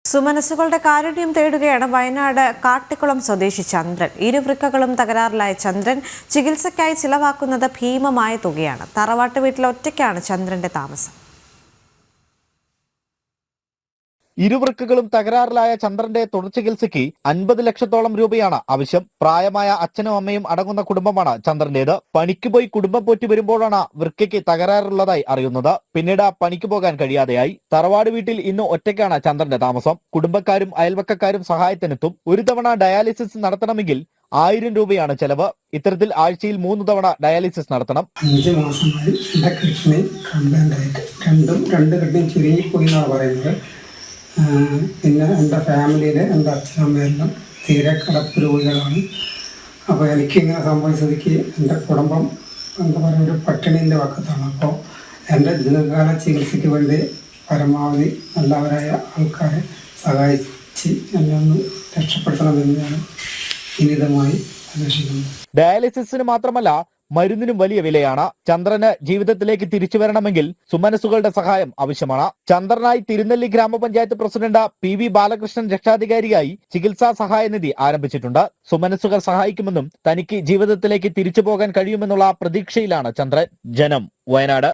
സുമനസ്സുകളുടെ കാരുണ്യം തേടുകയാണ് വയനാട് കാട്ടിക്കുളം സ്വദേശി ചന്ദ്രൻ. ഇരുവൃക്കകളും തകരാറിലായ ചന്ദ്രൻ ചികിത്സയ്ക്കായി ചിലവാക്കുന്നത് ഭീമമായ തുകയാണ്. തറവാട്ട് വീട്ടിൽ ഒറ്റയ്ക്കാണ് ചന്ദ്രന്റെ താമസം. ഇരുവൃക്കകളും തകരാറിലായ ചന്ദ്രന്റെ തുടർ ചികിത്സയ്ക്ക് 50 ലക്ഷത്തോളം രൂപയാണ് ആവശ്യം. പ്രായമായ അച്ഛനും അമ്മയും അടങ്ങുന്ന കുടുംബമാണ് ചന്ദ്രന്റേത്. പണിക്ക് പോയി കുടുംബം പോറ്റി വരുമ്പോഴാണ് വൃക്കയ്ക്ക് തകരാറുള്ളതായി അറിയുന്നത്. പിന്നീട് പണിക്ക് പോകാൻ കഴിയാതെയായി. തറവാട് വീട്ടിൽ ഇന്ന് ഒറ്റയ്ക്കാണ് ചന്ദ്രന്റെ താമസം. കുടുംബക്കാരും അയൽവക്കക്കാരും സഹായത്തിനെത്തും. ഒരു തവണ ഡയാലിസിസ് നടത്തണമെങ്കിൽ 1000 രൂപയാണ് ചെലവ്. ഇത്തരത്തിൽ ആഴ്ചയിൽ 3 തവണ ഡയാലിസിസ് നടത്തണം. 5 മാസമായി എന്റെ കിഡ്നി കംപ്ലൈന്റ് ആയിട്ട് രണ്ട് കിഡ്നിയും ചുരുങ്ങിപ്പോയി എന്നാണ് പറയുന്നത്. പിന്നെ എൻ്റെ ഫാമിലിയിൽ എൻ്റെ അച്ഛനമ്മയെല്ലാം തീരെ കിടപ്പ് രോഗികളാണ്. അപ്പോൾ എനിക്കിങ്ങനെ സംഭവിച്ചതിക്ക് എൻ്റെ കുടുംബം എന്താ പറയുക ഒരു പട്ടിണീൻ്റെ വക്കത്താണ്. അപ്പോൾ എൻ്റെ ദീർഘകാല ചികിത്സയ്ക്ക് വേണ്ടി പരമാവധി നല്ലവരായ ആൾക്കാരെ സഹായിച്ച് എന്നെ ഒന്ന് രക്ഷപ്പെടുത്തണമെന്ന് ഞാൻ വിനീതമായി അപേക്ഷിക്കുന്നു. ഡയാലിസിസിന് മാത്രമല്ല മരുന്നിനും വലിയ വിലയാണ്. ചന്ദ്രന് ജീവിതത്തിലേക്ക് തിരിച്ചു വരണമെങ്കിൽ സുമനസ്സുകളുടെ സഹായം ആവശ്യമാണ്. ചന്ദ്രനായി തിരുനെല്ലി ഗ്രാമപഞ്ചായത്ത് പ്രസിഡന്റ് PV ബാലകൃഷ്ണൻ രക്ഷാധികാരിയായി ചികിത്സാ സഹായനിധി ആരംഭിച്ചിട്ടുണ്ട്. സുമനസ്സുകൾ സഹായിക്കുമെന്നും തനിക്ക് ജീവിതത്തിലേക്ക് തിരിച്ചു പോകാൻ കഴിയുമെന്നുള്ള പ്രതീക്ഷയിലാണ് ചന്ദ്രൻ. ജനം, വയനാട്.